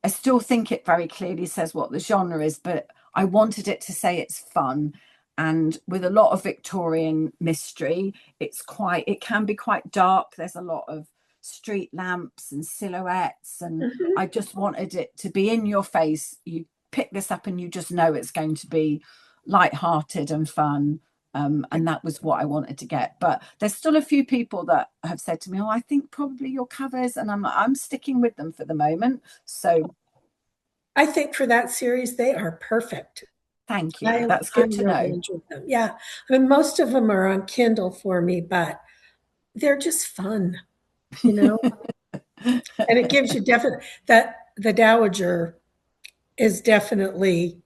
I still think it very clearly says what the genre is, but I wanted it to say it's fun. And with a lot of Victorian mystery, it can be quite dark. There's a lot of street lamps and silhouettes. And Mhm. I just wanted it to be in your face. You pick this up and you just know it's going to be light-hearted and fun. And that was what I wanted to get. But there's still a few people that have said to me, "Oh, I think probably your covers," and I'm sticking with them for the moment. So I think for that series, they are perfect. thank you. I That's I good to really know. enjoyed them. Yeah, I mean, most of them are on Kindle for me, but they're just fun, you know. And it gives you definite that the Dowager is definitely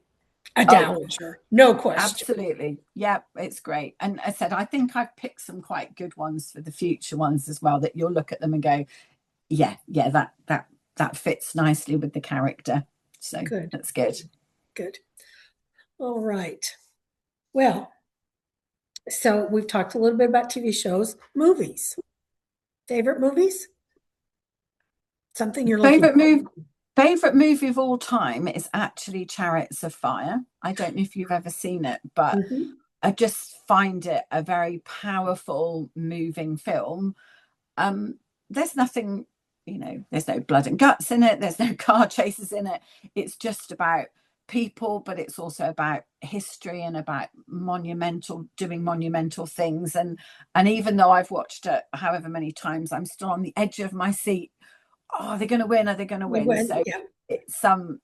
a Oh, dowager, no question. absolutely. Yeah, it's great. And I said, I think I've picked some quite good ones for the future ones as well, that you'll look at them and go, yeah, yeah, that fits nicely with the character. So Good, that's good. good. All right. Well, so we've talked a little bit about TV shows, movies. Favorite movies? Something you're looking Favorite move Favorite movie of all time is actually Chariots of Fire. I don't know if you've ever seen it, but for. Hmm. I just find it a very powerful, moving film. There's nothing, there's no blood and guts in it, there's no car chases in it. It's just about people, but it's also about history and about doing monumental things. And even though I've watched it however many times, I'm still on the edge of my seat. Oh, are they going to win? Are they going to You win? went, So yeah.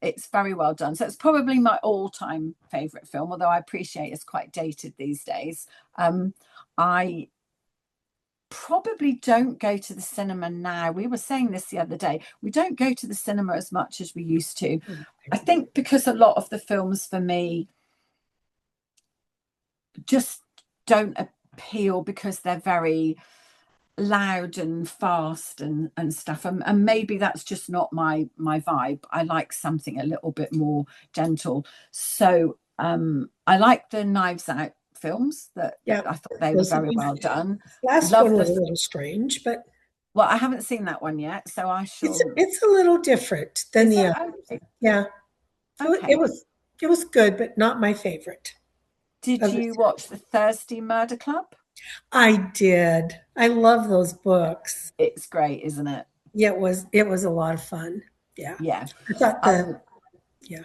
it's very well done. So it's probably my all-time favorite film, although I appreciate it's quite dated these days. I probably don't go to the cinema now. We were saying this the other day. We don't go to the cinema as much as we used to. I think because a lot of the films for me just don't appeal because they're very loud and fast and stuff, and maybe that's just not my vibe. I like something a little bit more gentle. So I like the Knives Out films. That Yeah. I thought they were Those very well done. last one Love was the a little strange, but Well, I haven't seen that one yet, so I it's shall. it's a little different than Is the it other. okay? Yeah. It Okay. was it was good, but not my favorite Did of the you watch the Thursday Murder Club? I did. I love those books. It's great, isn't it? Yeah, it was a lot of fun. Yeah. Yeah. I thought um yeah.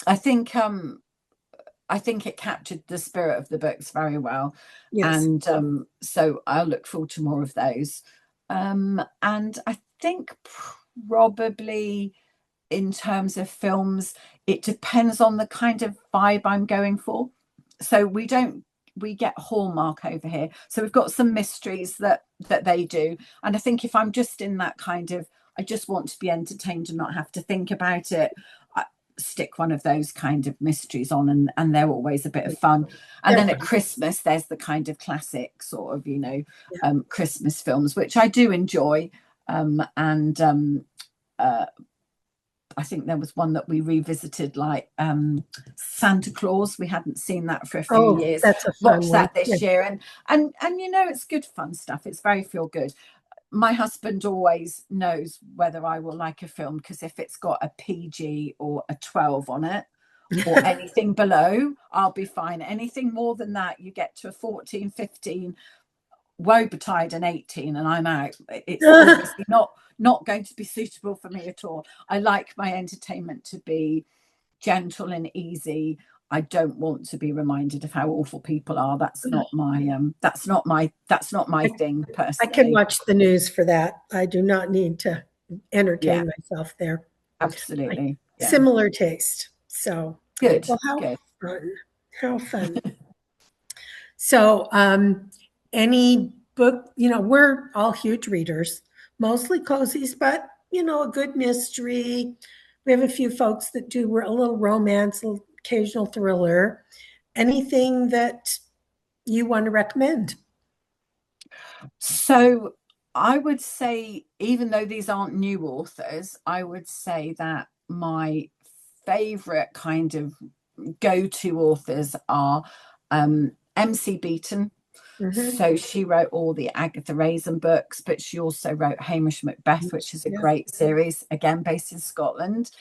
I think I think it captured the spirit of the books very well. Yes. And so I'll look forward to more of those. And I think probably in terms of films, it depends on the kind of vibe I'm going for. So we get Hallmark over here. So we've got some mysteries that they do. And I think if I'm just in that kind of, I just want to be entertained and not have to think about it, I stick one of those kind of mysteries on, and they're always a bit of fun. And They're then at fun. Christmas, there's the kind of classic sort of, Yeah. Christmas films, which I do enjoy. And I think there was one that we revisited, like Santa Claus. We hadn't seen that for a few Oh, years. that's a fun Watched one. that Yeah. this year, and it's good fun stuff. It's very feel good. My husband always knows whether I will like a film because if it's got a PG or a 12 on it, or anything below, I'll be fine. Anything more than that, you get to a 14, 15, woe betide an 18, and I'm out. It's obviously not going to be suitable for me at all. I like my entertainment to be gentle and easy. I don't want to be reminded of how awful people are. That's not my thing I can personally. watch the news for that. I do not need to Yeah, entertain myself there. absolutely. Yeah. Similar taste. So, Good, well, how good. fun. How fun. So, any book, we're all huge readers, mostly cozies, but, a good mystery. We have a few folks that do a little romance, a little occasional thriller. Anything that you want to recommend? So I would say, even though these aren't new authors, I would say that my favorite kind of go-to authors are MC Beaton. Mhm. So she wrote all the Agatha Raisin books, but she also wrote Hamish Macbeth, which is a Yeah. great series, again based in Scotland.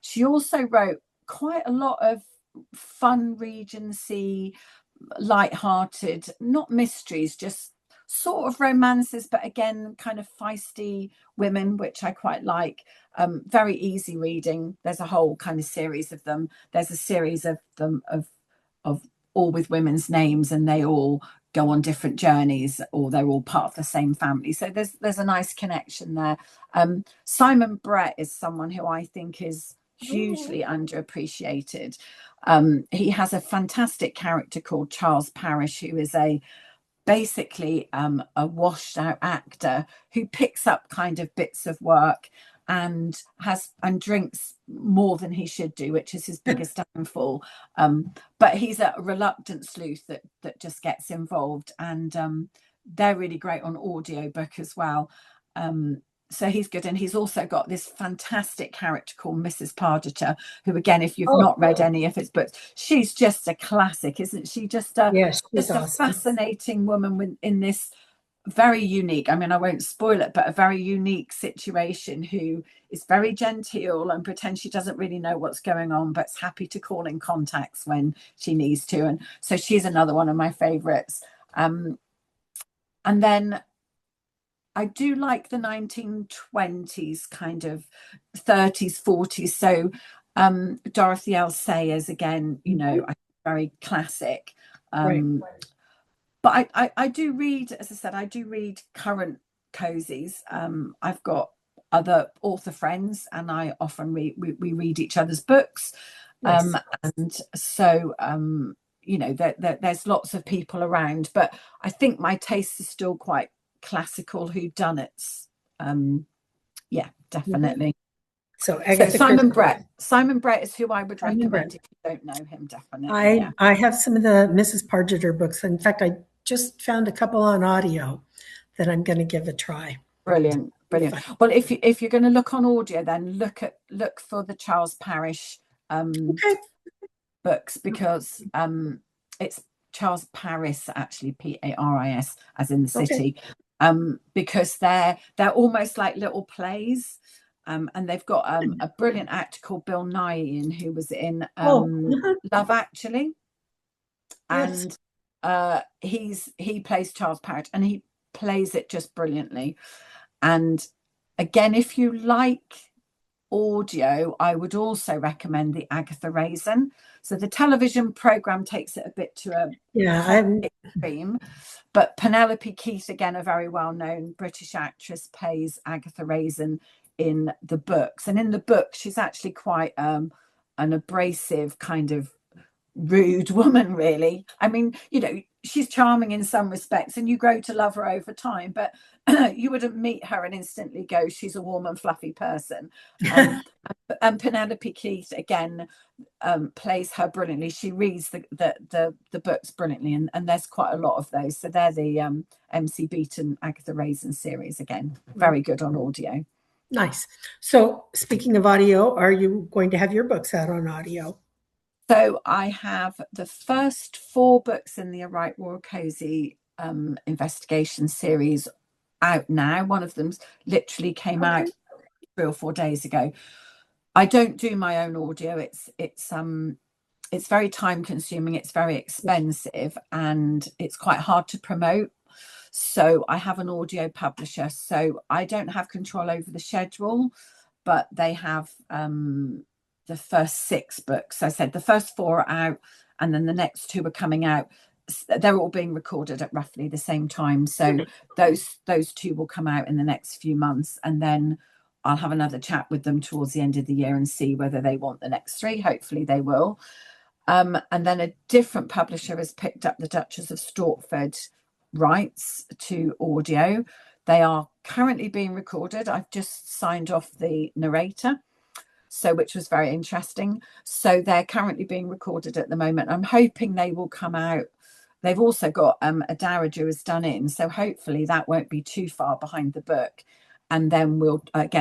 She also wrote quite a lot of fun Regency, light-hearted, not mysteries, just sort of romances, but again, kind of feisty women, which I quite like. Very easy reading. There's a whole kind of series of them. There's a series of them of all with women's names, and they all go on different journeys, or they're all part of the same family. So there's a nice connection there. Simon Brett is someone who I think is hugely underappreciated. He has a fantastic character called Charles Parrish, who is basically a washed out actor who picks up kind of bits of work and drinks more than he should do, which is his biggest downfall. But he's a reluctant sleuth that just gets involved, and they're really great on audiobook as well. So he's good, and he's also got this fantastic character called Mrs. Parditer, who, again, if you've Oh, not read any of his books, she's just a classic, isn't she? Just a yes, she's just a awesome. fascinating woman in this very unique, I mean, I won't spoil it, but a very unique situation, who is very genteel and pretends she doesn't really know what's going on, but's happy to call in contacts when she needs to. And so she's another one of my favorites. And then I do like the 1920s, kind of 30s, 40s. So Dorothy L. Sayers, again, very classic. Right. But I do read, as I said, I do read current cozies. I've got other author friends, and I often we read each other's books. Nice. And so there's lots of people around, but I think my taste is still quite classical whodunits. Yeah, Mhm. definitely. So So Agatha Simon Christie. Brett. Simon Brett is who I would Simon Brett. recommend if you don't know him, definitely. I Yeah. I have some of the Mrs. Pargeter books. In fact, I just found a couple on audio that I'm going to give a try. Brilliant, Be brilliant. fun. Well, if you're going to look on audio, then look for the Charles Parrish Okay. books, because it's Charles Paris, actually, Paris, as in the Okay. city, because they're almost like little plays. And they've got a brilliant actor called Bill Nighy, who was in Oh, Love Actually, yes. and he plays Charles Parrott, and he plays it just brilliantly. And again, if you like audio, I would also recommend the Agatha Raisin. So the television program takes it a bit to a Yeah. high extreme, but Penelope Keith, again, a very well-known British actress, plays Agatha Raisin in the books. And in the book, she's actually quite an abrasive, kind of rude woman, really. I mean, she's charming in some respects, and you grow to love her over time, but you wouldn't meet her and instantly go, she's a warm and fluffy person. um, and Penelope Keith, again, plays her brilliantly. She reads the books brilliantly, and there's quite a lot of those. So they're the MC Beaton Agatha Raisin series, again, very good on audio. Nice. So, speaking of audio, are you going to have your books out on audio? So I have the first 4 books in the A Right Royal Cozy investigation series out now. One of them literally came Okay. out 3 or 4 days ago. I don't do my own audio. It's very time consuming, it's very expensive, and it's quite hard to promote. So I have an audio publisher, so I don't have control over the schedule, but they have the first 6 books. I said the first 4 are out, and then the next 2 are coming out. They're all being recorded at roughly the same time. So those 2 will come out in the next few months, and then I'll have another chat with them towards the end of the year and see whether they want the next 3. Hopefully they will. And then a different publisher has picked up the Duchess of Stortford rights to audio. They are currently being recorded. I've just signed off the narrator, so which was very interesting. So they're currently being recorded at the moment. I'm hoping they will come out. They've also got a dowager who's done in, so hopefully that won't be too far behind the book. And then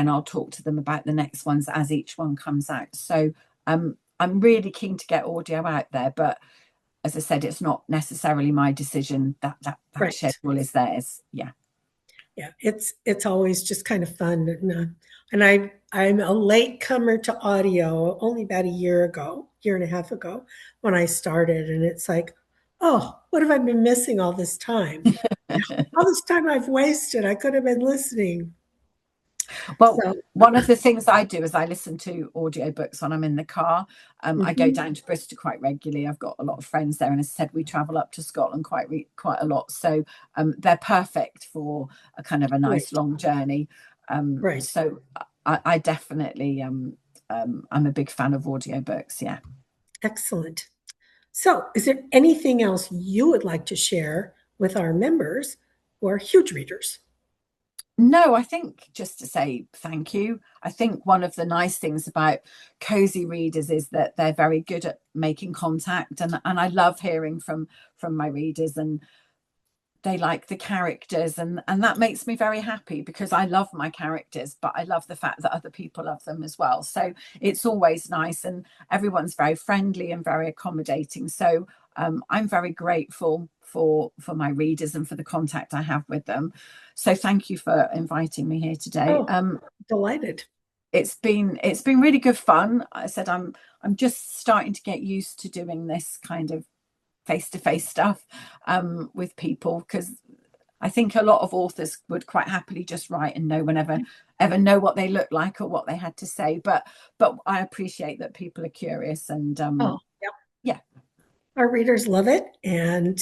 I'll talk to them about the next ones as each one comes out. So I'm really keen to get audio out there, but as I said, it's not necessarily my decision. That Right. schedule is theirs. Yeah. Yeah, it's always just kind of fun, and I'm a late comer to audio. Only about a year and a half ago, when I started, and it's like, oh, what have I been missing all this time? All this time I've wasted. I could have been listening. Well, So, one of the things I do is I listen to audiobooks when I'm in the car. I go down to Bristol quite regularly. I've got a lot of friends there, and as I said, we travel up to Scotland quite a lot. So they're perfect for a kind of a nice right, long journey. right. So I definitely I'm a big fan of audiobooks. Yeah. Excellent. So, is there anything else you would like to share with our members who are huge readers? No, I think just to say thank you. I think one of the nice things about cozy readers is that they're very good at making contact, and I love hearing from my readers, and they like the characters, and that makes me very happy because I love my characters, but I love the fact that other people love them as well. So it's always nice, and everyone's very friendly and very accommodating. So I'm very grateful for my readers and for the contact I have with them. So thank you for inviting me here today. Oh, delighted. It's been really good fun. I said I'm just starting to get used to doing this kind of face-to-face stuff with people, because I think a lot of authors would quite happily just write and no one ever know what they look like or what they had to say. But I appreciate that people are curious, and Oh, yeah. yeah. Our readers love it. And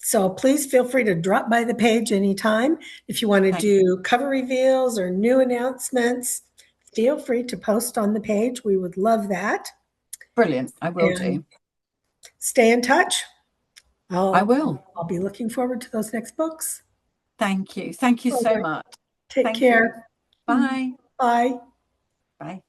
so please feel free to drop by the page anytime. If you want to Thank do cover reveals or new announcements, feel free to post on the page. We would love that. Brilliant. I will And do. stay in touch. I I'll will. I'll be looking forward to those next books. Thank you. Thank you All so right. much. Take Thank you. care. Bye. Bye. Bye.